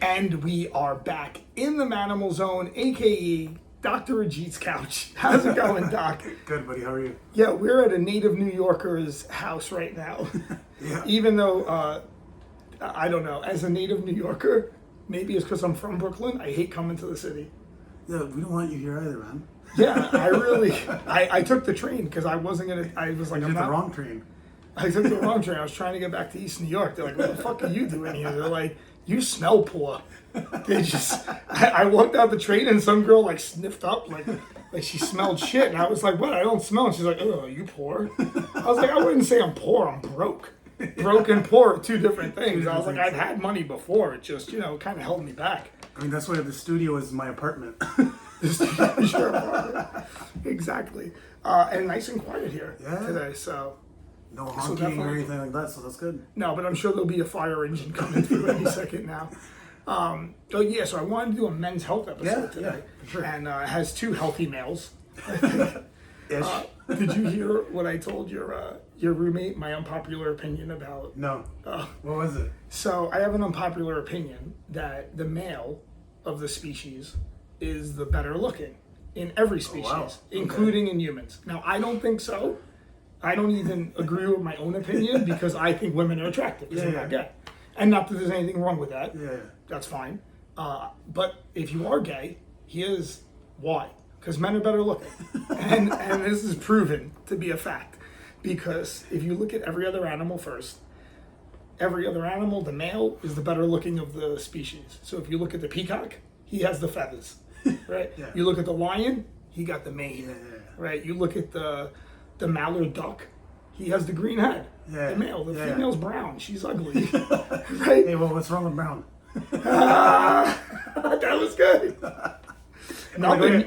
And we are back in the Manimal Zone, aka Dr. Ajit's couch. How's it going, Doc? Good, buddy. How are you? Yeah, we're at a native New Yorker's house right now. Yeah. Even though, I don't know, as a native New Yorker, maybe it's because I'm from Brooklyn, I hate coming to the city. Yeah, we don't want you here either, man. Yeah, I really, I took the train because I wasn't going to, I was like, You I'm took not. the wrong train. I took the wrong train. I was trying to get back to East New York. They're like, what the fuck are you doing here? They're like, you smell poor. They just, I walked out the train and some girl like sniffed up like she smelled shit. And I was like, what? I don't smell. And she's like, oh, are you poor? I was like, I wouldn't say I'm poor. I'm broke. Broke and poor are two different things. I was like, I've had money before. It just, kind of held me back. I mean, that's why the studio is my apartment. Sure. Exactly. And nice and quiet here today. So. No honking or anything like that, so that's good. No, but I'm sure there'll be a fire engine coming through any second now. So I wanted to do a men's health episode today. Yeah, for sure. And it has two healthy males. Ish. Did you hear what I told your roommate, my unpopular opinion about... No. What was it? So I have an unpopular opinion that the male of the species is the better looking in every species, wow. including in humans. Now, I don't think so. I don't even agree with my own opinion because I think women are attractive because I'm not gay. And not that there's anything wrong with that. Yeah. That's fine. But if you are gay, here's why. Because men are better looking. and this is proven to be a fact. Because if you look at every other animal first, every other animal, the male is the better looking of the species. So if you look at the peacock, he has the feathers, right? Yeah. You look at the lion, he got the mane, right? You look at the mallard duck, he has the green head. Yeah. The male, the female's brown. She's ugly, right? Hey, well, what's wrong with brown? That was good. I'm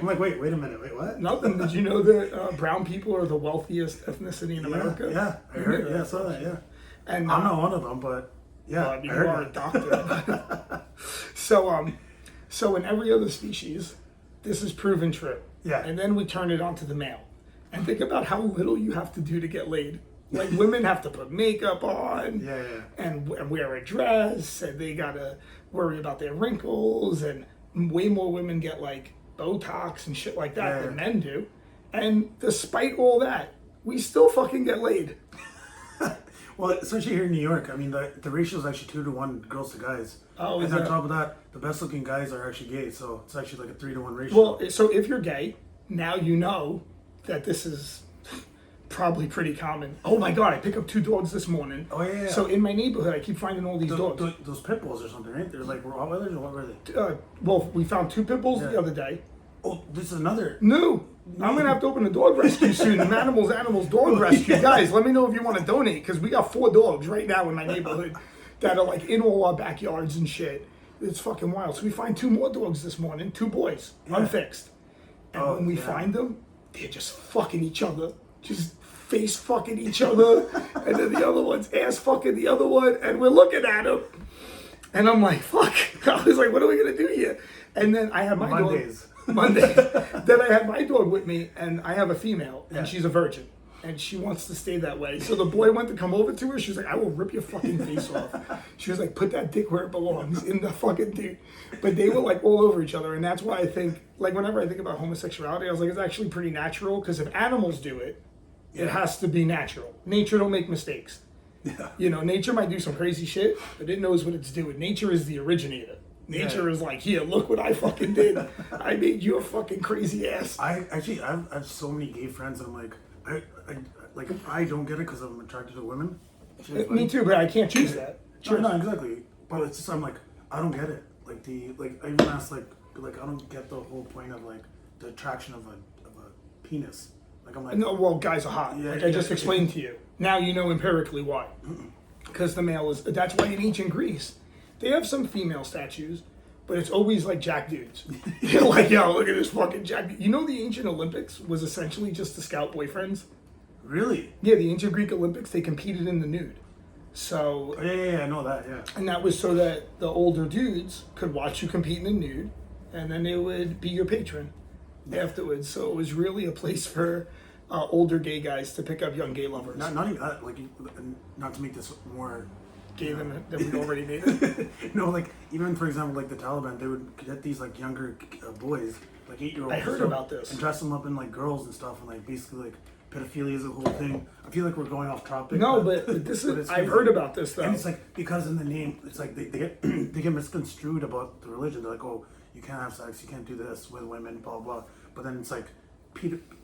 like, wait a minute. Wait, what? Nothing. Did you know that brown people are the wealthiest ethnicity in America? Yeah, I heard. Yeah, I saw that. Yeah. And I'm not one of them, but yeah, I mean, I you heard are that. a doctor. So in every other species, this is proven true. Yeah. And then we turn it on to the male. And think about how little you have to do to get laid. Like women have to put makeup on and wear a dress, and they gotta worry about their wrinkles, and way more women get like Botox and shit like that than men do. And despite all that, we still fucking get laid. Well, especially here in New York, I mean, the ratio is actually 2-to-1 girls to guys. Oh, and on top of that, the best looking guys are actually gay, so it's actually like a 3-to-1 ratio. Well, so if you're gay, now you know that this is probably pretty common. Oh my God, I picked up 2 dogs this morning. Oh, yeah. So in my neighborhood, I keep finding all these dogs. Those pit bulls or something, right? They're like Rottweilers or what were they? Well, we found 2 pit bulls the other day. Oh, this is another. No. I'm going to have to open a dog rescue soon. Animals Dog Rescue. Guys, let me know if you want to donate, because we got 4 dogs right now in my neighborhood that are like in all our backyards and shit. It's fucking wild. So we find 2 more dogs this morning, 2 boys, unfixed. And when we find them, they're just fucking each other. Just face fucking each other. And then the other one's ass fucking the other one. And we're looking at them. And I'm like, fuck. I was like, what are we going to do here? And then I have my Mondays. dog. Monday. Then I had my dog with me, and I have a female, and she's a virgin. And she wants to stay that way. So the boy went to come over to her. She was like, I will rip your fucking face off. She was like, put that dick where it belongs, in the fucking dude. But they were like all over each other. And that's why I think, like whenever I think about homosexuality, I was like, it's actually pretty natural. Because if animals do it, it has to be natural. Nature don't make mistakes. Yeah. Nature might do some crazy shit, but it knows what it's doing. Nature is the originator. Nature is like, here, look what I fucking did. I made you a fucking crazy ass. I have so many gay friends, and I'm like, I don't get it because I'm attracted to women. Me too, but I can't choose that. No, exactly. But it's just I'm like, I don't get it. Like I even asked like I don't get the whole point of like the attraction of a penis. Like I'm like, No, well, guys are hot. Yeah, like I just explained to you. Now you know empirically why. Because the male is. That's why in ancient Greece, they have some female statues, but it's always like jack dudes. You're like, yo, look at this fucking jack. You know, the ancient Olympics was essentially just to scout boyfriends. Really? Yeah, the ancient Greek Olympics, they competed in the nude. So. Oh, yeah, I know that. Yeah. And that was so that the older dudes could watch you compete in the nude, and then they would be your patron afterwards. So it was really a place for older gay guys to pick up young gay lovers. Not even that. Like, not to make this more gay than we already made it. No, like even for example, like the Taliban, they would get these like younger boys, like 8-year-olds. I heard about this. And dress them up in like girls and stuff, and like basically like pedophilia is a whole thing. I feel like we're going off topic. No, but this is. I've heard about this though. And it's like because in the name, it's like they get they get misconstrued about the religion. They're like, oh, you can't have sex, you can't do this with women, blah blah. But then it's like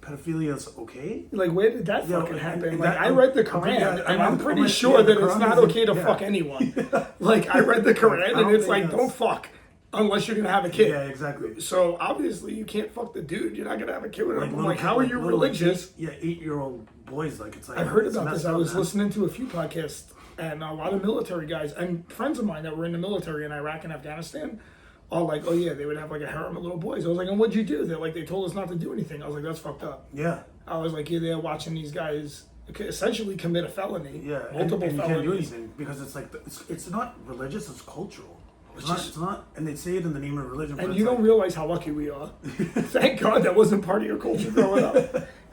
pedophilia is okay. Like, where did that fucking happen? and Like, that- I read the yeah, Quran, and I I'm read- pretty yeah, sure the that it's Quran not is- okay to yeah. fuck anyone. Like, I read the Quran, I and don't it's think like, that's- don't fuck unless you're gonna have a kid. Yeah, exactly. So obviously, you can't fuck the dude. You're not gonna have a kid with him. I'm little like, how are kids, you little, like, religious? 8-year-old boys, like it's like I've heard it's about this. messed I up, was man. listening to a few podcasts, and a lot of military guys and friends of mine that were in the military in Iraq and Afghanistan. All like, oh yeah, they would have like a harem of little boys. I was like, and what'd you do? They're like, they told us not to do anything. I was like, that's fucked up. Yeah. I was like, you're there watching these guys essentially commit a felony. Yeah, Multiple and you can't do felonies. anything because it's like it's not religious; it's cultural. Which is- It's not, and they say it in the name of religion. But And it's you don't like, realize how lucky we are. Thank God that wasn't part of your culture growing up.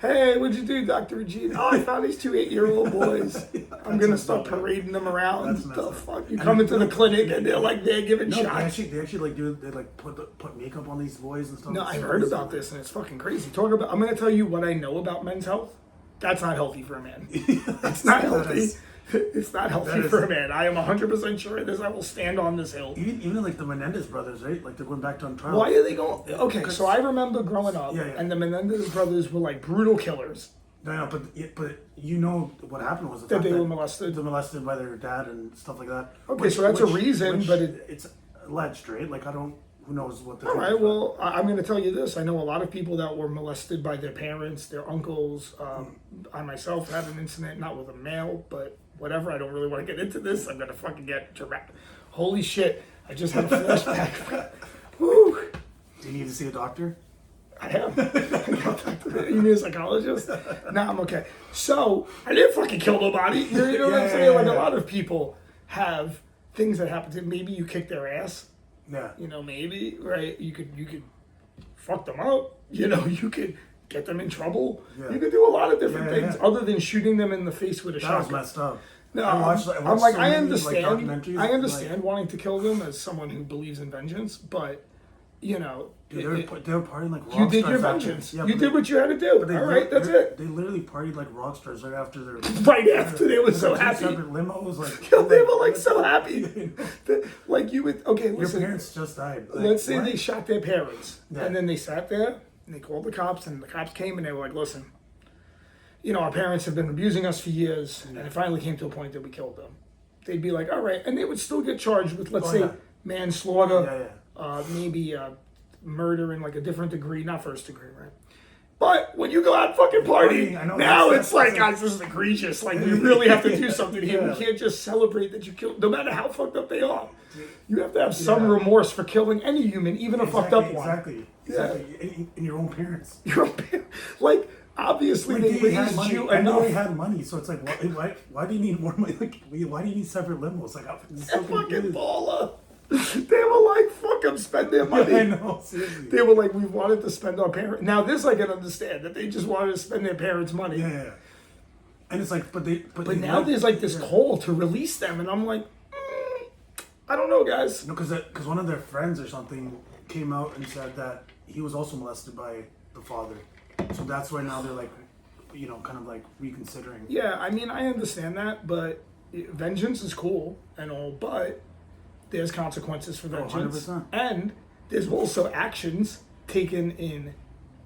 Hey, what'd you do, Dr. Ajit? Oh, I found these 2 8-year-old boys. I'm gonna start parading them around. That's messed The up. fuck? You come into the clinic and they're like they're giving no, shots. they actually like do they like put makeup on these boys and stuff. No, It's I so heard bizarre. about this and it's fucking crazy. I'm gonna tell you what I know about men's health. That's not healthy for a man. It's not healthy. It's not healthy that is- for a man. I am 100% sure of this. I will stand on this hill. Even like the Menendez brothers, right? Like they're going back on trial. Why are they going? Okay, so I remember growing up, Yeah, yeah. and the Menendez brothers were like brutal killers. No, but you know what happened was the That fact they were molested. They're molested by their dad and stuff like that. Okay, so that's a reason, but it's alleged, right? Like who knows what the All right, well, I'm going to tell you this. I know a lot of people that were molested by their parents, their uncles. I myself had an incident, not with a male, but whatever. I don't really want to get into this. I'm going to fucking get dramatic. Holy shit. I just had a flashback. Woo. Do you need to see a doctor? I am. You mean a psychologist? Nah, I'm okay. So, I didn't fucking kill nobody. You know what I'm saying? Like, a lot of people have things that happen to them. Maybe you kick their ass. Yeah. You know, maybe, right? You could fuck them up. You know, you could get them in trouble. Yeah. You could do a lot of different Yeah, things yeah. other than shooting them in the face with a That was shotgun. messed up. No, I watched I'm so like, I many, understand. documentaries, I understand wanting to kill them as someone who believes in vengeance, but you know, Dude, they were partying like rock you did stars your after- vengeance. Yeah, You but did what you had to do. but they All right, that's they- it. They literally partied like rock stars right after their Right after they were so two happy. separate limos, like They were like so happy. Like you would. Okay, Your listen. parents just died. Like, Let's say what? they shot their parents, Yeah. and then they sat there and they called the cops, and the cops came and they were like, "Listen, you know, our parents have been abusing us for years, and it finally came to a point that we killed them." They'd be like, "All right," and they would still get charged with, let's Oh, say, yeah. manslaughter, Yeah, maybe murder in like a different degree, not first degree, right? But when you go out and fucking party, I know, now that's- it's like, that's- guys, this is egregious. Like, we really have to do something here. Yeah. We can't just celebrate that you killed, no matter how fucked up they are. You have to have some Yeah. remorse for killing any human, even a fucked up one. Exactly. In your own parents. You're a- like, obviously Like, they they had raised money. you I know enough. they had money, so it's like, why do you need more money? Like, why do you need separate limos? Like, I'm so Fucking confused. baller. They were like, fuck them, spend their money. I know, seriously. They were like, we wanted to spend our parents. Now, this I can understand, that they just wanted to spend their parents' money. Yeah. And it's like, but But now there's like this call to release them, and I'm like, I don't know, guys. No, because one of their friends or something came out and said that he was also molested by the father. So that's why now they're like, you know, kind of like reconsidering. Yeah, I mean, I understand that, but vengeance is cool and all, but there's consequences for vengeance. 100%. And there's also actions taken in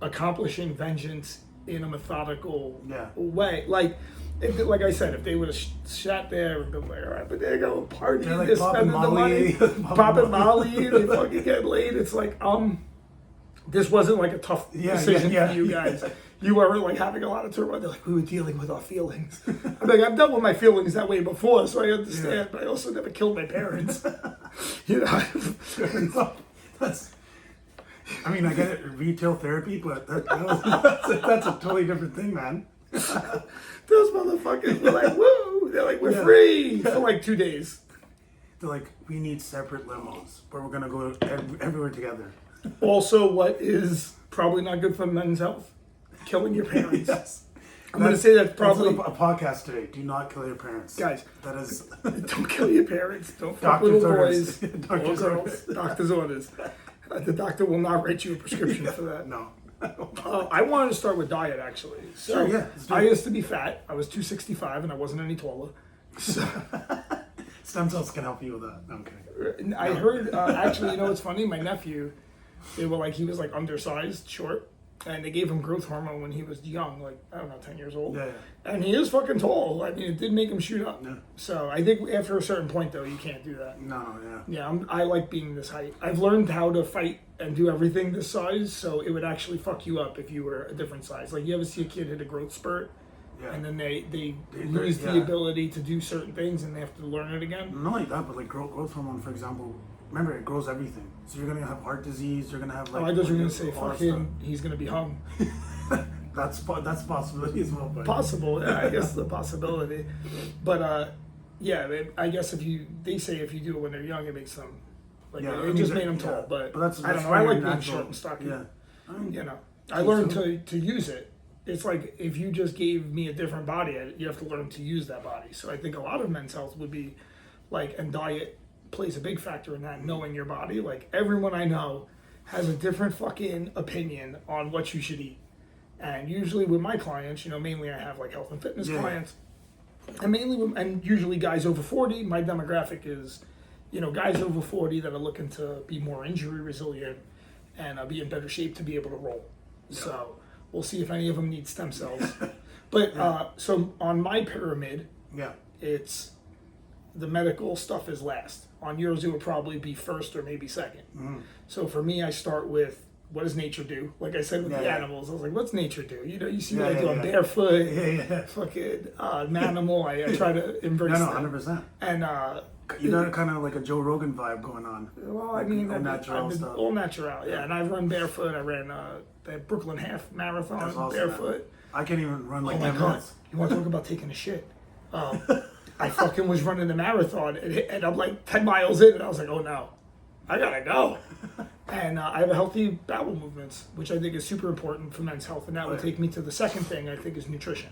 accomplishing vengeance in a methodical Yeah. way. Like I said, if they would have sat there and been like, all right, but they're going party, They're like they're popping spending the money, Molly. popping Molly, they fucking get laid. It's like, this wasn't like a tough decision yeah, for you guys. You weren't like having a lot of turmoil. They're like, we were dealing with our feelings. I'm like, I've dealt with my feelings that way before, so I understand. Yeah. But I also never killed my parents. You know, That's. I mean, I get it, retail therapy, but that's a totally different thing, man. those motherfuckers were like, woo! They're like, we're Yeah. free for like 2 days. They're like, we need separate limos, but we're gonna go everywhere together. Also, what is probably not good for men's health? Killing your parents. Yes. I'm going to say that's That's probably... a podcast today. Do not kill your parents. Guys, that is... don't kill your parents. Don't fuck little boys or Doctor's girls. orders. Doctor's orders. The doctor will not write you a prescription for that. No. I wanted to start with diet, actually. So Sure, yeah. Let's do I it. used to be fat. I was 265 and I wasn't any taller. So Stem cells can help you with that. No, I'm kidding. I heard, actually, you know what's funny? My nephew, he was like undersized, short, and they gave him growth hormone when he was young, like, I don't know, 10 years old. Yeah. And he is fucking tall. I mean, it did make him shoot up. Yeah. So I think after a certain point, though, you can't do that. No, yeah. Yeah, I like being this height. I've learned how to fight and do everything this size, so it would actually fuck you up if you were a different size. Like, you ever see a kid hit a growth spurt, Yeah. and then they lose the ability to do certain things, and they have to learn it again? Not like that, but like growth hormone, for example, remember it grows everything. So you're gonna have heart disease. You're gonna have like. I thought you were gonna say, all that fucking, he's gonna be hung. That's a possibility as well. But Possible, yeah, I guess the possibility. But, yeah, I guess they say if you do it when they're young, it makes them, like, Yeah, I it mean, just that- made them yeah. tall. But that's I don't know, why I you're like being natural. short and stocky. Yeah. I mean, You know, I learned to use it. It's like if you just gave me a different body, you have to learn to use that body. So I think a lot of men's health would be like, and diet plays a big factor in that, knowing your body. Like, everyone I know has a different fucking opinion on what you should eat. And usually with my clients, you know, mainly I have like health and fitness clients. And usually guys over 40, my demographic is, you know, guys over 40 that are looking to be more injury resilient and be in better shape to be able to roll. Yeah. So we'll see if any of them need stem cells. But so on my pyramid, it's the medical stuff is last. On yours, it would probably be first or maybe second. So for me, I start with, what does nature do? Like I said with the animals, I was like, what's nature do? You know, you see what I do. I'm barefoot, fucking Manimal. I try to embrace that. 100%. And you got kind of like a Joe Rogan vibe going on. well, like, I mean, all natural stuff. All natural, yeah. And I run barefoot. I ran the Brooklyn Half Marathon Awesome, barefoot. Man. I can't even run like 10 10 minutes. You want to talk about taking a shit? I fucking was running the marathon, and I'm like 10 miles in, and I was like, oh no, I gotta go. And I have a healthy bowel movements, which I think is super important for men's health. And that would take me to the second thing I think is nutrition.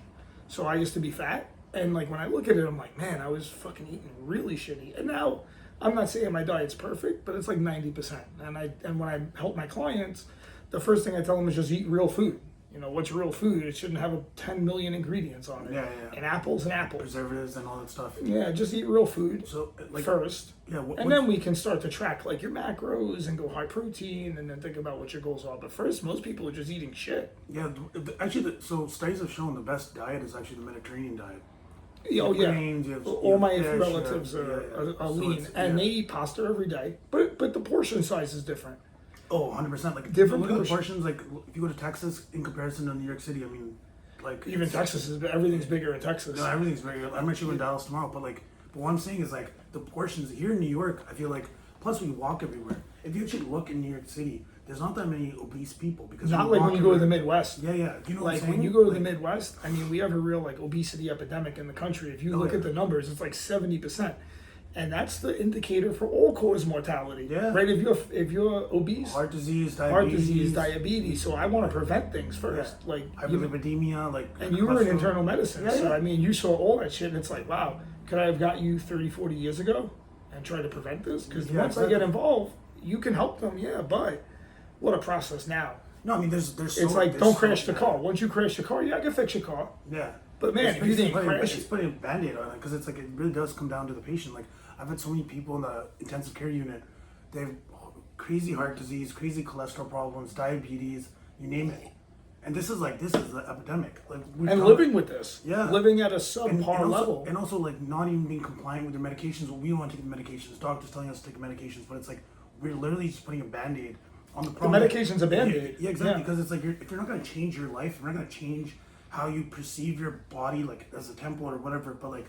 So I used to be fat, and like when I look at it, I'm like, man, I was fucking eating really shitty. And now I'm not saying my diet's perfect, but it's like 90%. And when I help my clients, the first thing I tell them is just eat real food. You know, what's real food? It shouldn't have 10 million ingredients on it. Yeah. And apples and apples. Preservatives and all that stuff. Yeah, just eat real food first. Yeah. And then we can start to track like your macros and go high protein and then think about what your goals are. But first, most people are just eating shit. Yeah, actually, so studies have shown the best diet is actually the Mediterranean diet. Oh yeah, grains, all my fish, relatives are So lean, and they eat pasta every day. But the portion size is different. Oh, 100%. Like, Different look at the portions. portions, like, if you go to Texas in comparison to New York City, I mean, like... Even Texas, everything's bigger in Texas. No, everything's bigger. I'm actually in Dallas tomorrow, but what I'm saying is, like, the portions here in New York, I feel like, plus we walk everywhere. If you actually look in New York City, there's not that many obese people. Because not like when you go to the Midwest. Yeah. You know what I'm saying? When you go to the Midwest, I mean, we have a real, like, obesity epidemic in the country. If you look at the numbers, it's like 70%. And that's the indicator for all-cause mortality. Yeah. Right? If you're obese, heart disease, diabetes. So I want to prevent things first. Yeah. Like hyperlipidemia, like. And you were in internal medicine, Yeah. so I mean, you saw all that shit, and it's like, wow, could I have got you 30, 40 years ago and try to prevent this? Because once I get involved, you can help them, but what a process now. No, I mean, there's it's like, don't crash the car. Once you crash the car, I can fix your car. Yeah. But man, if you didn't crash it's putting a Band-Aid on it, because it's like, it really does come down to the patient. Like, I've had so many people in the intensive care unit, they have crazy heart disease, crazy cholesterol problems, diabetes, you name it. And this is the epidemic. Like, living with this, yeah, living at a subpar level, and also like not even being compliant with their medications. Well, we don't want to take the medications. Doctors telling us to take medications, but it's like we're literally just putting a Band-Aid on the problem. The medication's a Band-Aid. Yeah, exactly. Because it's like if you're not going to change your life, if you're not going to change how you perceive your body, like as a temple or whatever, but like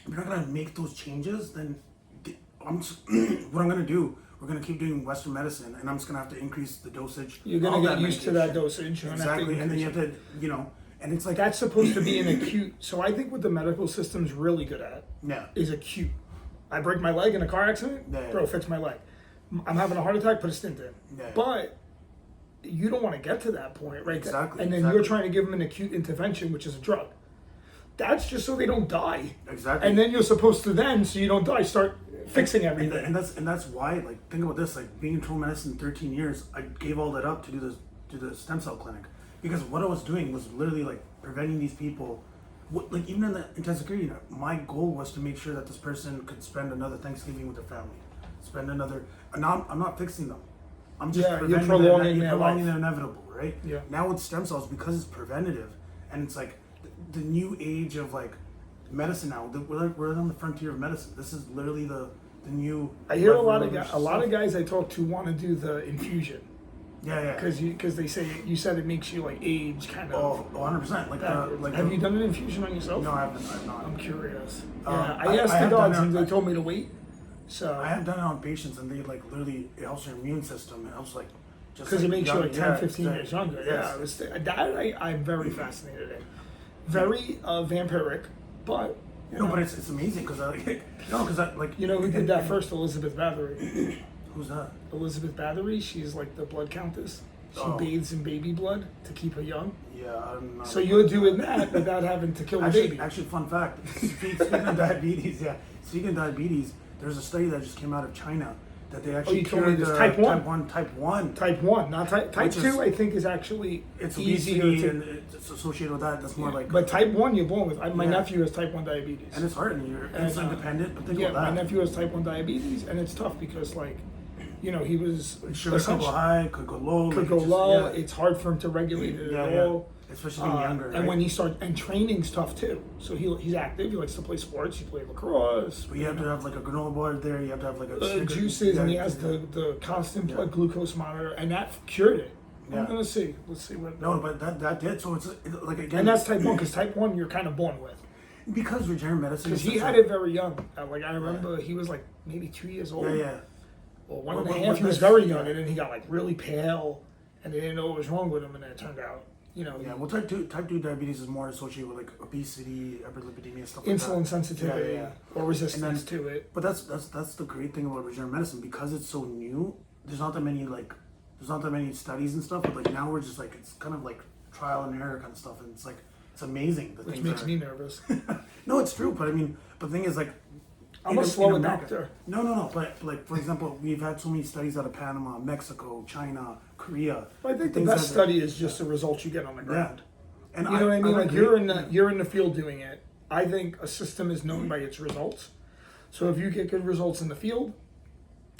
if you're not going to make those changes, then what I'm going to do. We're going to keep doing Western medicine, and I'm just going to have to increase the dosage. You're going to get used to that dosage. Exactly, and then you have to, and it's like... That's supposed to be an acute... So I think what the medical system's really good at is acute. I break my leg in a car accident, bro, fix my leg. I'm having a heart attack, put a stent in. Yeah. But you don't want to get to that point, right? Exactly. And then you're trying to give them an acute intervention, which is a drug. That's just so they don't die. Exactly. And then you're supposed to then, so you don't die, start fixing everything. And that's why, like, think about this, like, being in internal medicine 13 years, I gave all that up to do the stem cell clinic, because what I was doing was literally like preventing these people. Like, even in the intensive care unit, my goal was to make sure that this person could spend another Thanksgiving with their family, spend another. And now I'm not fixing them. I'm just you're prolonging their life. the inevitable, right? Yeah. Now with stem cells, because it's preventative, and it's like the new age of like medicine now. We're on the frontier of medicine. This is literally the new. I hear a lot of guys I talk to want to do the infusion. Yeah. Because they say you said it makes you like age kind of. Oh, 100%. Like have you done an infusion on yourself? No, I haven't. I've not. I'm curious. Um, I asked I the have dogs done and it- they told me to wait. So I have done it on patients, and they like literally it helps their immune system. It helps like just because it makes you like 10, yeah, 15 years exactly. younger. Yes. Yeah, I'm very fascinated in. Very vampiric, but No, but it's amazing because like you know who did that first? Elizabeth Bathory. Who's that? Elizabeth Bathory. She's like the blood countess. She Oh. bathes in baby blood to keep her young. Yeah, I'm not. So you're doing that without having to kill the baby. Actually, fun fact. Speaking of diabetes, Speaking of diabetes, there's a study that just came out of China that they actually you told me cured this type 1. Type 1. Type 1, not type Which 2. is- I think is actually It's easier obesity to. and it's associated with that. That's more like. But type 1, you're born with. My Yeah. nephew has type 1 diabetes. And it's hard, and you're insulin dependent. But think Yeah, about my that. nephew has type 1 diabetes, and it's tough because, like, you know, he was Sugar could go high, could go low. could like, go it's just- low. yeah. It's hard for him to regulate it at Yeah. all. Especially being younger. And right? when he starts, and training's tough too. So he's active. He likes to play sports. He played lacrosse. But you have to have like a granola bar there. You have to have like a Juices, and he has the constant blood glucose monitor, and that cured it. Yeah. I'm gonna see. Let's see what. No, but that did. So it's like again. And that's type 1, because type 1 you're kind of born with. because regenerative medicine. Because is he such had a- it very young. Like I remember, he was like maybe 2 years old. Yeah. Well, one Well, and a well, half. He was that's- very young, yeah. and then he got like really pale, and they didn't know what was wrong with him, and then it turned out, you know, Yeah, well, type 2 diabetes is more associated with like obesity, hyperlipidemia, stuff like insulin that. sensitivity Yeah. or resistance to it. But that's the great thing about regenerative medicine, because it's so new. There's not that many studies and stuff. But like now we're just like, it's kind of like trial and error kind of stuff, and it's like it's amazing. The Which things makes are- me nervous. No, it's true. But I mean, but the thing is like. I'm a slow doctor. No. But like for example, we've had so many studies out of Panama, Mexico, China, Korea. I think the things best that- study is just the results you get on the ground. And You know what I mean? Like agree. you're in the field doing it. I think a system is known by its results. So if you get good results in the field,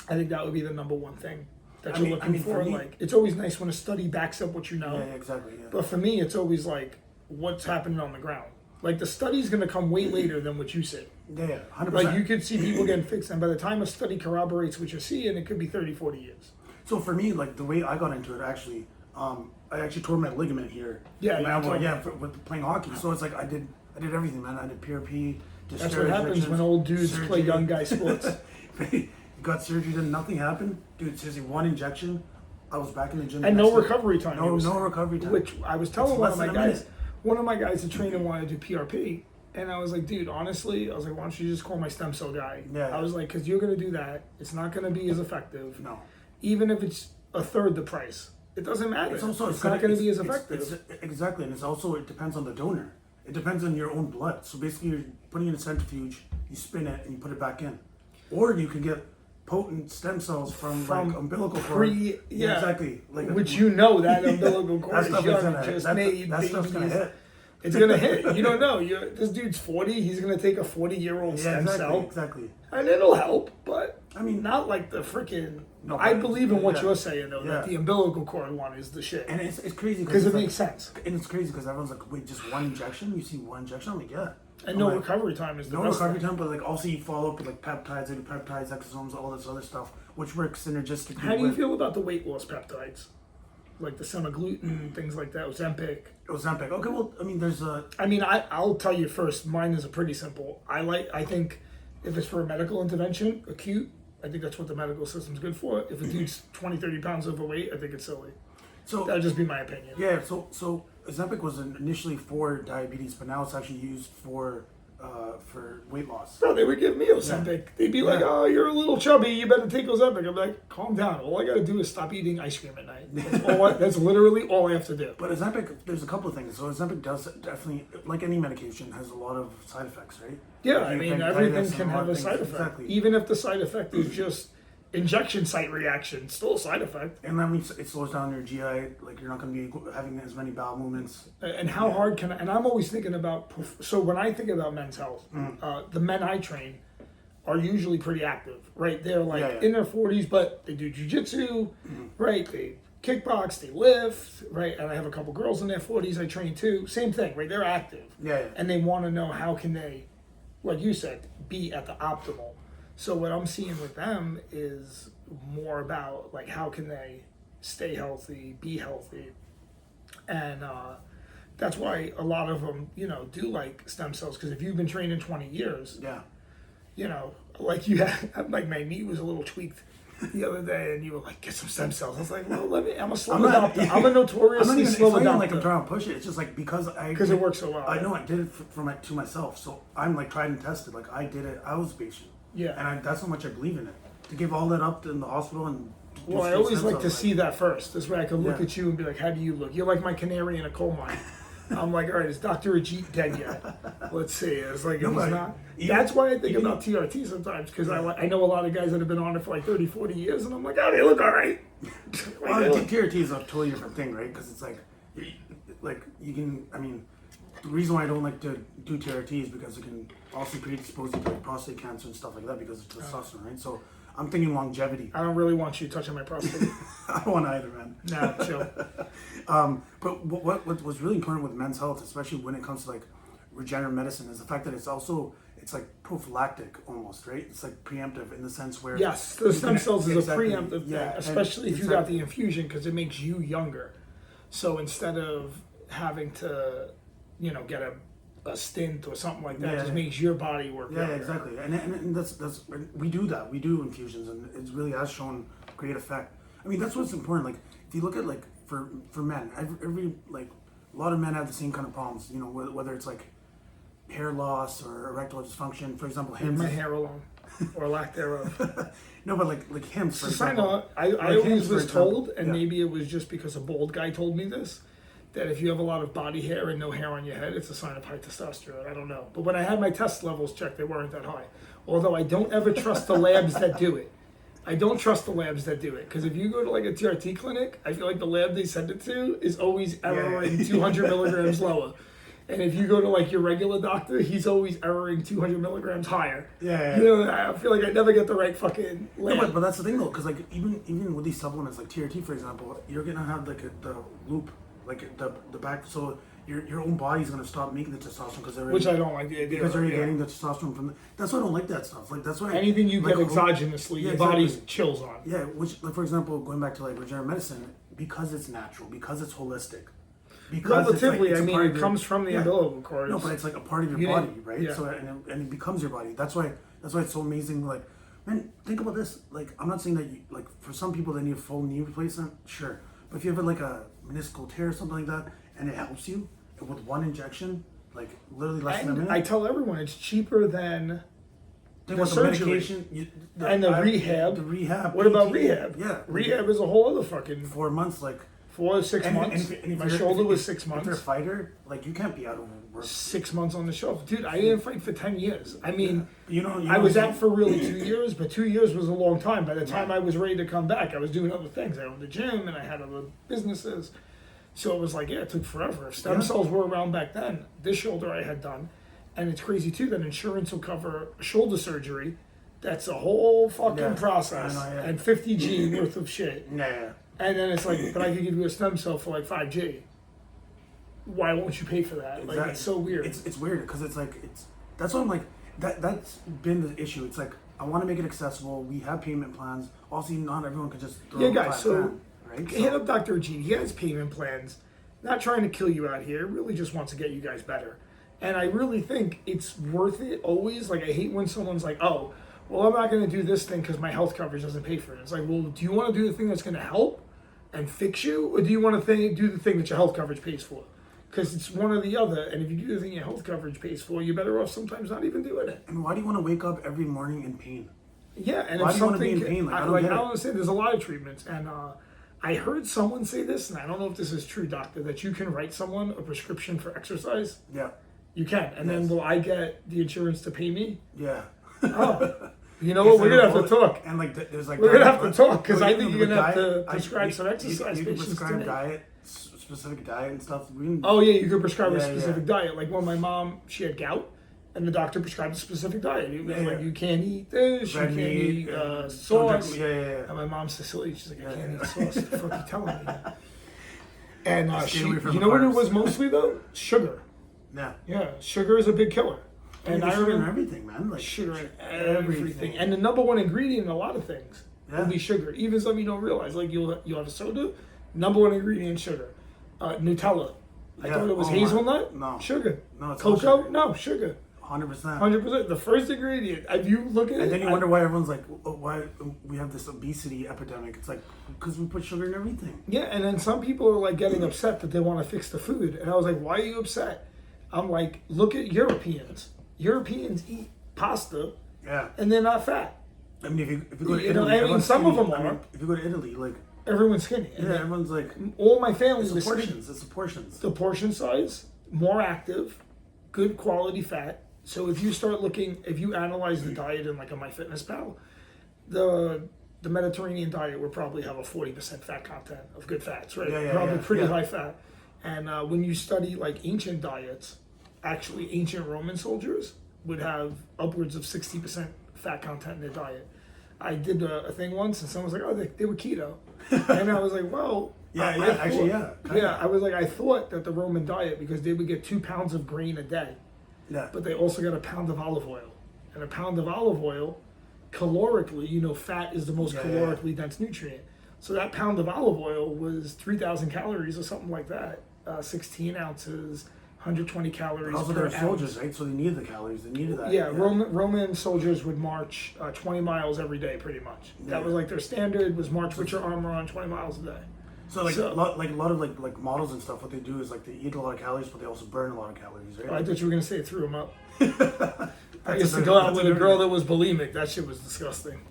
I think that would be the number one thing that I you're mean- looking I mean, for. for me- Like it's always nice when a study backs up what you know. Yeah, exactly. Yeah. But for me, it's always like what's happening on the ground. Like the study's going to come way later than what you see. Yeah, 100%. Like you could see people getting fixed, and by the time a study corroborates what you're seeing, it could be 30, 40 years. So for me, like the way I got into it, actually, I actually tore my ligament here. Yeah, my you elbow. told me. Yeah, with playing hockey. So it's like I did everything, man. I did PRP. Did That's steroid what happens injections, when old dudes play surgery. young guy sports. Got surgery, then nothing happened, dude. Seriously, one injection, I was back in the gym. And the no next day. recovery time. No, it was- no recovery time. Which I was telling It's one of less my than a guys. minute. One of my guys at training wanted to do PRP, and I was like, dude, honestly, I was like, why don't you just call my stem cell guy? Yeah. I was like, because you're gonna do that, it's not gonna be as effective. No. Even if it's a third the price, it doesn't matter. It's also it's not gonna be as it's- effective. exactly, and it's also it depends on the donor. It depends on your own blood. So basically, you're putting in a centrifuge, you spin it, and you put it back in, or you can get potent stem cells from like umbilical cord. Yeah, exactly. Like which you know that umbilical cord that is stuff young, is gonna just that, made that stuff's gonna babies. hit. It's gonna hit. You don't know. This dude's 40. He's gonna take a 40-year-old Yeah, stem cell, exactly. and it'll help. But I mean, not like the freaking. No, I but- believe in what yeah. you're saying though. Yeah. That the umbilical cord one is the shit and it's crazy because it it's makes like, sense. And it's crazy because everyone's like, wait, just one injection? You see one injection? I'm like, yeah. And I'm no like, recovery time is the No best recovery thing. time, but like also you follow up with like peptides, peptides, exosomes, all this other stuff, which works synergistically. How do you with feel about the weight loss peptides, like the semaglutide, things like that, Ozempic? Ozempic? Okay, well, I mean, there's a I mean, I'll tell you first. Mine is a pretty simple. I think if it's for a medical intervention, acute, I think that's what the medical system's good for. If a dude's 20, 30 pounds overweight, I think it's silly. so That'd just be my opinion. yeah. So Ozempic was initially for diabetes, but now it's actually used for for weight loss. Bro, they would give me Ozempic. They'd be like, "Oh, you're a little chubby. You better take Ozempic." I'm like, "Calm down. All I gotta do is stop eating ice cream at night. That's literally all I have to do." But Ozempic, there's a couple of things. So Ozempic does definitely, like any medication, has a lot of side effects, right? Yeah, I mean, everything can have a side effect. Exactly. Even if the side effect is just injection site reaction, still a side effect. And that means it slows down your GI. Like you're not going to be having as many bowel movements. And how hard can I? And I'm always thinking about. So when I think about men's health, the men I train are usually pretty active, right? They're like in their 40s, but they do jujitsu, right? They kickbox, they lift, right? And I have a couple girls in their 40s I train too. Same thing, right? They're active. And they want to know how can they, like you said, be at the optimal. So what I'm seeing with them is more about like how can they stay healthy, be healthy, and that's why a lot of them, do like stem cells. Because if you've been training 20 years, like you had, like my knee was a little tweaked the other day, and you were like, "Get some stem cells." I was like, "Well, I'm a slow adopter. I'm a notoriously slow adopter." It's not like I'm trying to push it. It's just like because it works so well. I know I did it to myself, so I'm like tried and tested. Like I did it. I was a patient. Yeah. And that's how much I believe in it. To give all that up in the hospital and. Well, I always like to see that first. This way I can look at you and be like, "How do you look? You're like my canary in a coal mine." I'm like, "All right, is Dr. Ajit dead yet? Let's see." It's like, if he's not. That's why I think about TRT sometimes, because I know a lot of guys that have been on it for like 30, 40 years, and I'm like, "Oh, they look all right." Well, TRT is a totally different thing, right? Because it's like you can, I mean, the reason why I don't like to do TRT is because it can also predispose you to like prostate cancer and stuff like that because of testosterone, right? So I'm thinking longevity. I don't really want you touching my prostate. I don't want either, man. Nah, chill. But what was really important with men's health, especially when it comes to like regenerative medicine, is the fact that it's like prophylactic almost, right? It's like preemptive in the sense where yes, the stem cells is a preemptive thing, especially if you got the infusion because it makes you younger. So instead of having to, get a stint or something like that, it just makes your body work. Yeah, exactly. And that's we do that. We do infusions, and it really has shown great effect. I mean, that's what's important. Like if you look at like for men, every like a lot of men have the same kind of problems. Whether it's like hair loss or erectile dysfunction. For example, him. My hair alone, or lack thereof. No, but like him. For example, I always was told, and maybe it was just because a bald guy told me this, that if you have a lot of body hair and no hair on your head, it's a sign of high testosterone. I don't know. But when I had my test levels checked, they weren't that high. Although I don't ever trust the labs that do it. I don't trust the labs that do it. Because if you go to like a TRT clinic, I feel like the lab they send it to is always erroring 200 milligrams lower. And if you go to like your regular doctor, he's always erroring 200 milligrams higher. I feel like I never get the right fucking lab. No, but that's the thing though, because like even with these supplements like TRT, for example, you're gonna have like the loop. Like the back, so your own body's gonna stop making the testosterone because they're which I don't like the idea because they're getting the testosterone from. That's why I don't like that stuff. Like that's why anything you get exogenously, your body chills on. Yeah, which like for example, going back to like regenerative medicine, because it's natural, because it's holistic. Because relatively, it comes from the umbilical cord. No, but it's like a part of your body, right? Yeah. So and it becomes your body. That's why it's so amazing. Like, man, think about this. Like, I'm not saying that like for some people they need a full knee replacement, sure. But if you have like a meniscal tear or something like that, and it helps you with one injection, like literally less than a minute. I tell everyone it's cheaper than the surgery medication and the rehab. The rehab. What about rehab? Yeah, rehab is a whole other fucking 4 months, like 4 to 6 months. And my shoulder was 6 months. If you're a fighter, like you can't be out of work. 6 months on the shelf, dude. I didn't fight for 10 years. I mean, I was out for really 2 years, but 2 years was a long time. By the time I was ready to come back, I was doing other things. I owned a gym and I had other businesses. So it was like, it took forever. If stem cells were around back then, this shoulder I had done. And it's crazy too that insurance will cover shoulder surgery. That's a whole fucking process. And 50G worth of shit. Yeah. And then it's like, but I could give you a stem cell for like 5G. Why won't you pay for that? Exactly. Like, it's so weird. It's weird because that's what I'm like, that's been the issue. It's like, I want to make it accessible. We have payment plans. Also, not everyone can just throw guys, so plan, right? Hit up Dr. Ajit. He has payment plans. Not trying to kill you out here. Really just wants to get you guys better. And I really think it's worth it always. Like, I hate when someone's like, oh, well, I'm not going to do this thing because my health coverage doesn't pay for it. It's like, well, do you want to do the thing that's going to help and fix you? Or do you want to do the thing that your health coverage pays for? Because it's one or the other, and if you do the thing your health coverage pays for, you're better off sometimes not even doing it. And why do you want to wake up every morning in pain? Yeah, and Why if do you want to be something, in pain? Like, I I don't get it. don't understand. There's a lot of treatments, and I heard someone say this, and I don't know if this is true, doctor, that you can write someone a prescription for exercise. Yeah. You can, and then will I get the insurance to pay me? Yeah. Oh, you know what? We're gonna have to talk. And like, there's like We're gonna have to talk because Well, I think you're gonna have to I- prescribe some you exercise can patients to prescribe me. diet, specific diet and stuff. We can, Oh yeah, you could prescribe a Yeah, specific diet. Like when my mom, she had gout, and the doctor prescribed a specific diet. He was Yeah, like, yeah. you can't eat this, red you can't meat, eat don't sauce. drink- yeah. And my mom's Sicilian. She's like, I can't Yeah. eat sauce. What the fuck are you telling me? And Stay away from you the know what it carbs. was mostly though? Sugar. Yeah. Yeah, sugar is a big killer. And I sugar in remember everything, man. Like sugar in everything. And the number one ingredient in a lot of things will be sugar. Even some you don't realize. Like you'll have a soda, number one ingredient sugar. Nutella. I Yeah. thought it was Oh my- hazelnut. no. Sugar. No, it's all Cocoa. sugar. No sugar. 100%. 100%. The first ingredient. If you look at it, And then you wonder why everyone's like, why we have this obesity epidemic. It's like, because we put sugar in everything. yeah, and then some people are like getting upset that they want to fix the food, and I was like, why are you upset? I'm like, look at Europeans. Europeans eat pasta, Yeah. and they're not fat. I mean, if you go to You know, Italy, I mean, everyone's some of skinny. them I mean, are. if you go to Italy, like, Everyone's skinny. And yeah, everyone's like, all my family it's the was skinny. portions. It's the portions. The portion size, more active, good quality fat. So if you start looking, if you analyze the diet in like a MyFitnessPal, the Mediterranean diet would probably have a 40% fat content of good fats, right? Yeah, Probably pretty yeah. high fat. And when you study like ancient diets, actually ancient Roman soldiers would have upwards of 60% fat content in their diet. I did a thing once and someone was like, oh, they were keto. And I was like, well, Yeah, I yeah, thought- actually, yeah. Kinda. Yeah, I was like, I thought that the Roman diet, because they would get 2 pounds of grain a day, Yeah. but they also got a pound of olive oil. And a pound of olive oil, calorically, you know, fat is the most Yeah. calorically dense nutrient. So that pound of olive oil was 3,000 calories or something like that. 16 ounces, 120 calories Also, per they're ounce. soldiers, right? So they needed the calories. They needed that. Yeah, Roman soldiers would march 20 miles every day, pretty much. That Yeah. was like their standard, was march with your armor on 20 miles a day. So like So- a lot of like models and stuff. What they do is like they eat a lot of calories, but they also burn a lot of calories, right? I thought you were going to say it threw them up. I That's used to a- go out that's with a a good girl one. that was bulimic. That shit was disgusting.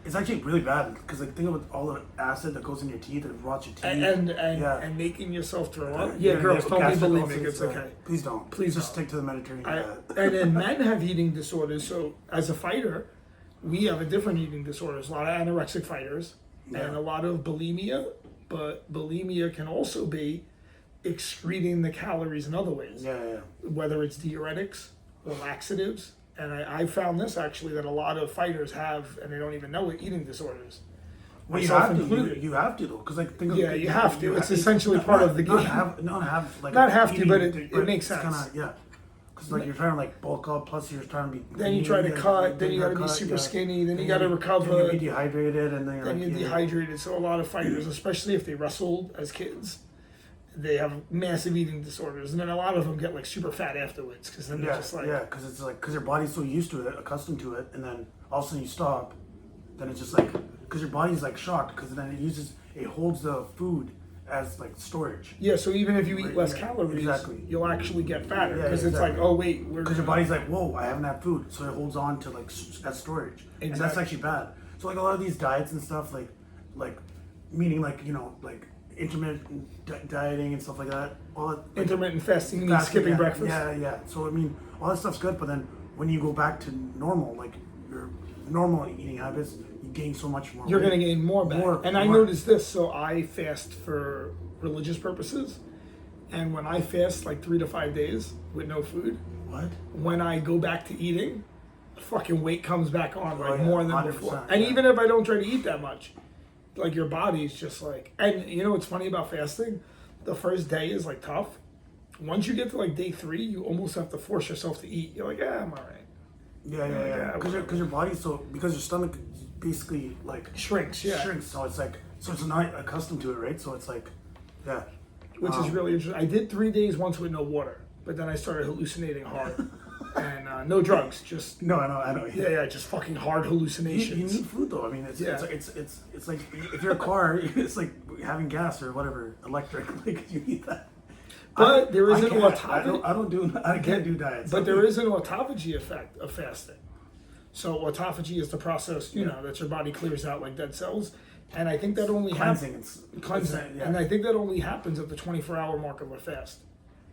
It's actually really bad because like think about all the acid that goes in your teeth and rots your teeth. And making yourself throw up. Yeah, Yeah, girls, yeah, don't be gastric bulimic. ulcers, It's okay. Please don't. Please just don't. stick to the Mediterranean I, diet. and then men have eating disorders. So as a fighter, we have a different eating disorders. A lot of anorexic fighters and a lot of bulimia. But bulimia can also be excreting the calories in other ways, Yeah. whether it's diuretics or laxatives. And I found this actually that a lot of fighters have, and they don't even know it, eating disorders. Well, you Myself have to. included. You have to though, because like think of Yeah, you have to. It's essentially part of the game. Not have like Not have to, eating, but it makes it's sense. Kinda, yeah, because like you're trying to like bulk up, plus you're trying to be. Then you try to cut, then you gotta be super skinny, then you gotta recover. Then you be dehydrated, and then you're Then like, you're dehydrated. So a lot of fighters, especially if they wrestled as kids, they have massive eating disorders, and then a lot of them get like super fat afterwards because then they're just like, because it's like because your body's so used to it, accustomed to it, and then all of a sudden you stop, then it's just like because your body's like shocked because then it holds the food as like storage. yeah. So even if you eat less Yeah, calories, exactly. you'll actually get fatter Yeah, because exactly. it's like, oh wait, we're Because your body's like, whoa, I haven't had food, so it holds on to like as storage, and that's Exactly. actually bad. So like a lot of these diets and stuff, like meaning like like intermittent dieting and stuff like that. All that, like, intermittent fasting, you mean fasting, skipping yeah, breakfast. Yeah. So I mean, all that stuff's good, but then when you go back to normal, like your normal eating habits, you gain so much more. You're weight. going to gain more back. And I more. noticed this. So I fast for religious purposes. And when I fast like 3 to 5 days with no food, What? when I go back to eating, fucking weight comes back on like yeah, more than 100%, before. And yeah. even if I don't try to eat that much, like your body's just like, and you know what's funny about fasting? The first day is like tough. Once you get to like day 3, you almost have to force yourself to eat. You're like, yeah, I'm all right. Yeah. Because your body's because your stomach basically like Shrinks, yeah. shrinks, so it's not accustomed to it, right? So it's like, yeah. Which is really interesting. I did 3 days once with no water, but then I started hallucinating hard. And no drugs, just No, I know. yeah, just fucking hard You hallucinations. need food though. I mean, Yeah. it's like if you're a car, it's like having gas or whatever, electric. Like you need that. But there is I an can't. autophagy. I can't do diets. But there is an autophagy effect of fasting. So autophagy is the process, that your body clears out like dead cells. And I think that only happens. Cleansing. Yeah. And I think that only happens at the 24-hour mark of a fast.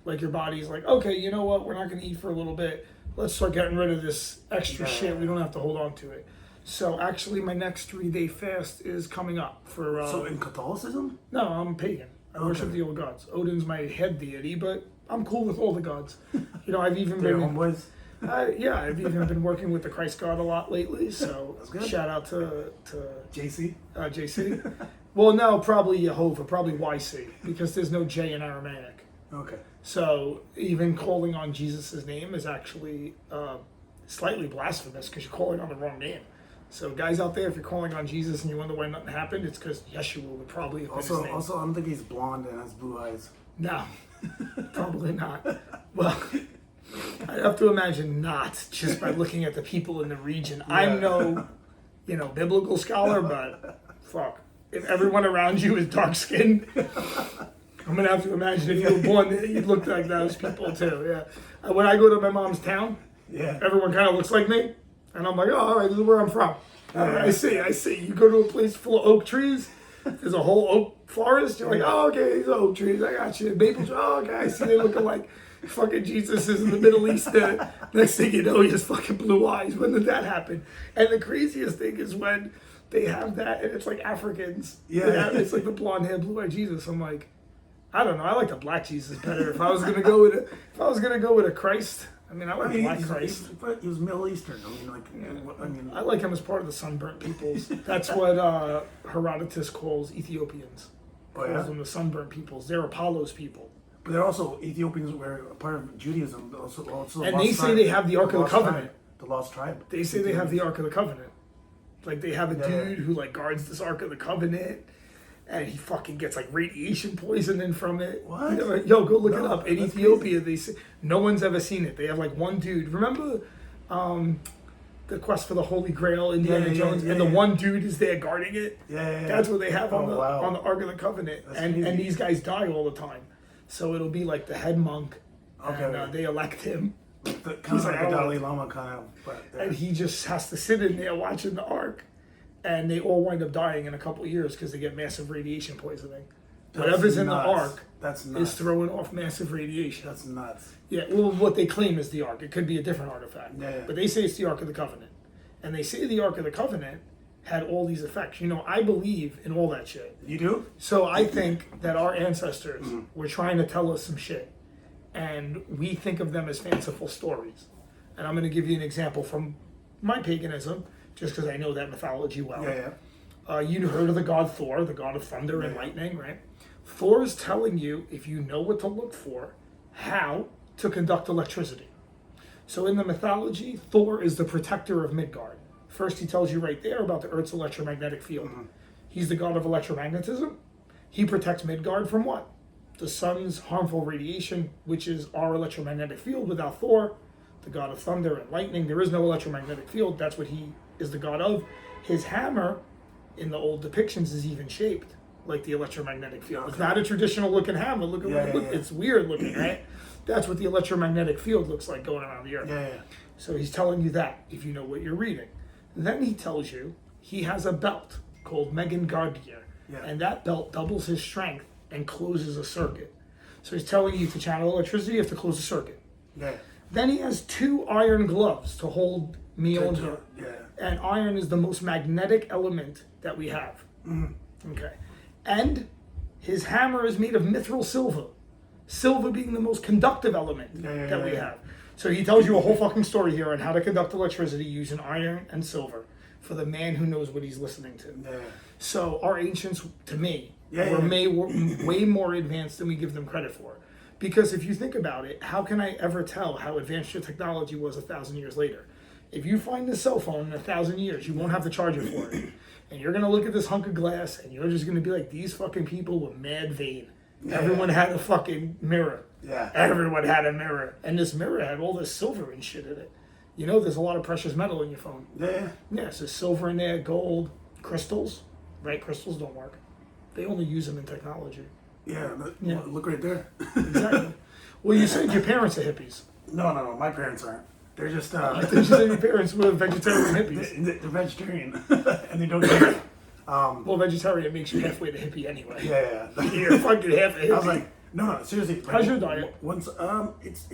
Like your body's like, okay, you know what? We're not going to eat for a little bit. Let's start getting rid of this extra shit. We don't have to hold on to it. So actually, my next 3-day fast is coming up for. So in Catholicism? No, I'm pagan. I worship the old gods. Odin's my head deity, but I'm cool with all the gods. I've even They're been. homeboys. I've even been working with the Christ God a lot lately. So shout out to JC. JC. Well, no, probably Jehovah, probably YC, because there's no J in Aramaic. Okay. So even calling on Jesus' name is actually slightly blasphemous because you're calling on the wrong name. So guys out there, if you're calling on Jesus and you wonder why nothing happened, it's because Yeshua would probably have been his name. Also, I don't think he's blonde and has blue eyes. No, probably not. Well, I have to imagine not, just by looking at the people in the region. Yeah. I'm no, biblical scholar, but fuck. If everyone around you is dark skinned, I'm gonna have to imagine if you were born there, you'd look like those people too. Yeah. When I go to my mom's town, everyone kind of looks like me, and I'm like, oh, all right, this is where I'm from. I see. You go to a place full of oak trees. There's a whole oak forest. You're like, oh, okay, these are oak trees. I got you. Maple trees. Oh, okay, I see they looking like fucking Jesus is in the Middle East. Next thing you know, he has fucking blue eyes. When did that happen? And the craziest thing is when they have that, and it's like Africans. Yeah. It's like the blonde hair, blue eyed Jesus. I'm like, I don't know. I like the black Jesus better. If I was gonna go with a Christ, I like black Christ. He was Middle Eastern. I like him as part of the sunburnt peoples. That's what Herodotus calls Ethiopians. Calls them the sunburnt peoples. They're Apollo's people. But they're also Ethiopians were a part of Judaism. Also and they say they have the Ark of the Covenant. The lost tribe. They say they have the Ark of the Covenant. Like they have a dude who guards this Ark of the Covenant. And he fucking gets radiation poisoning from it. What? Yo, go look it up. In Ethiopia, they say no one's ever seen it. They have one dude. Remember the quest for the Holy Grail, Indiana Jones, and the one dude is there guarding it? Yeah. That's what they have on the Ark of the Covenant. And these guys die all the time. So it'll be like the head monk. Okay. And they elect him. Kind of like a Dalai Lama kind of. And he just has to sit in there watching the Ark. And they all wind up dying in a couple of years because they get massive radiation poisoning. Whatever's in the Ark is throwing off massive radiation. That's nuts. Yeah, well, what they claim is the Ark. It could be a different artifact. Yeah. But they say it's the Ark of the Covenant. And they say the Ark of the Covenant had all these effects. I believe in all that shit. You do? So I think that our ancestors were trying to tell us some shit. And we think of them as fanciful stories. And I'm going to give you an example from my paganism, just because I know that mythology well. Yeah. You heard of the god Thor, the god of thunder and lightning, right? Thor is telling you, if you know what to look for, how to conduct electricity. So in the mythology, Thor is the protector of Midgard. First, he tells you right there about the Earth's electromagnetic field. He's the god of electromagnetism. He protects Midgard from what? The sun's harmful radiation, which is our electromagnetic field. Without Thor, the god of thunder and lightning, there is no electromagnetic field. That's what he is the god of. His hammer in the old depictions is even shaped like the electromagnetic field. Okay. It's not a traditional looking hammer. Look, it's weird looking, right? That's what the electromagnetic field looks like going around the earth. Yeah. So he's telling you that if you know what you're reading. Then he tells you he has a belt called Megangardir, and that belt doubles his strength and closes a circuit. So he's telling you to channel electricity, you have to close a circuit. Yeah. Then he has 2 iron gloves to hold Mjolnir. Yeah. And iron is the most magnetic element that we have. Okay. And his hammer is made of mithril silver. Silver being the most conductive element that we have. So he tells you a whole fucking story here on how to conduct electricity using iron and silver for the man who knows what he's listening to. Yeah. So our ancients, to me, were way more advanced than we give them credit for. Because if you think about it, how can I ever tell how advanced your technology was 1,000 years later? If you find a cell phone in 1,000 years, you won't have the charger for it. And you're going to look at this hunk of glass and you're just going to be like, these fucking people were mad vain. Everyone had a fucking mirror. Yeah. Everyone had a mirror. And this mirror had all this silver and shit in it. There's a lot of precious metal in your phone. Yeah. Yeah, so silver in there, gold, crystals. Right? Crystals don't work. They only use them in technology. Yeah, Yeah. look right there. Exactly. Well, you said your parents are hippies. No. My parents aren't. They're just I thought you said your parents were vegetarian hippies. they're vegetarian and they don't care. Well, vegetarian makes you halfway to hippie anyway. Yeah. You're fucking half a hippie. I was like, no, seriously. How's like, your diet? Once, it's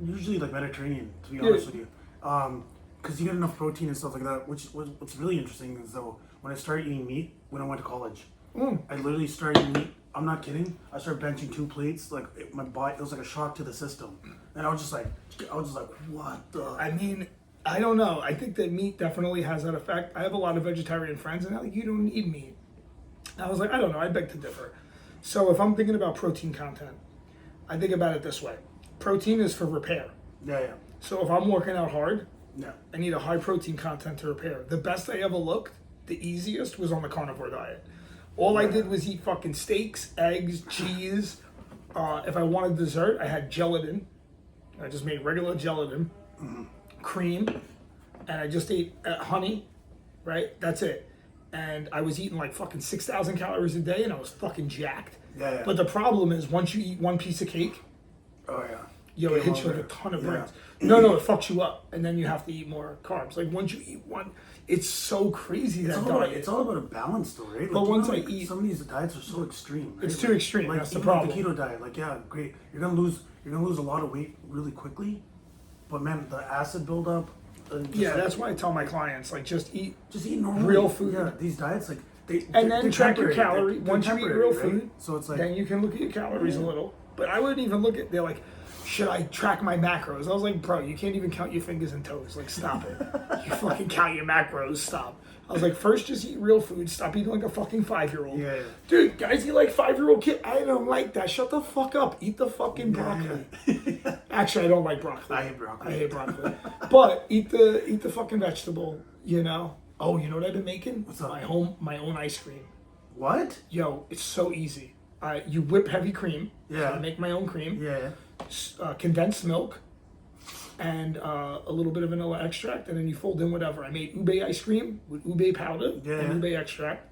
usually like Mediterranean, to be honest with you. Because you get enough protein and stuff like that. What's really interesting is though, when I started eating meat when I went to college, I literally started eating meat. I'm not kidding. I started benching 2 plates. Like my body, it was like a shock to the system, and I was just like, what the? I mean, I don't know. I think that meat definitely has that effect. I have a lot of vegetarian friends, and they're like, you don't need meat. I was like, I don't know. I beg to differ. So if I'm thinking about protein content, I think about it this way. Protein is for repair. Yeah. So if I'm working out hard, Yeah. I need a high protein content to repair. The best I ever looked, the easiest, was on the carnivore diet. All I did was eat fucking steaks, eggs, cheese. If I wanted dessert, I had gelatin. I just made regular gelatin, cream, and I just ate honey, right? That's it. And I was eating like fucking 6,000 calories a day, and I was fucking jacked. Yeah. But the problem is, once you eat one piece of cake, Oh yeah. yo, it Game hits you over. like a ton of Yeah. brains. No, it fucks you up, and then you have to eat more carbs. Like once you eat one, it's so crazy that diet. It's all about a balance, though, right? But you once know, I like, eat- some of these diets are so extreme. Right? It's too extreme, Like, that's the even problem. The keto diet, like, yeah, great. You're gonna lose a lot of weight really quickly, but man, the acid buildup. Yeah, that's why I tell my clients, like, just eat. just eat normal real food. Yeah, these diets, like And then they're track your temporary. calorie. They're Once you eat temporary, real right? food, So it's like, then you can look at your calories a little. But I wouldn't even look at. They're like, should I track my macros? I was like, bro, you can't even count your fingers and toes. Like, stop it. You fucking count your macros. Stop. I was like, first, just eat real food. Stop eating like a fucking 5-year-old. Yeah. Dude, guys eat like 5-year-old kid. I don't like that. Shut the fuck up. Eat the fucking broccoli. Actually, I don't like broccoli. I hate broccoli. I hate broccoli. But eat the fucking vegetable. You know. Oh, you know what I've been making? What's up? My own ice cream. What? Yo, it's so easy. You whip heavy cream. Yeah. I make my own cream. Yeah. Condensed milk, and a little bit of vanilla extract, and then you fold in whatever. I made ube ice cream with ube powder Yeah. and ube extract.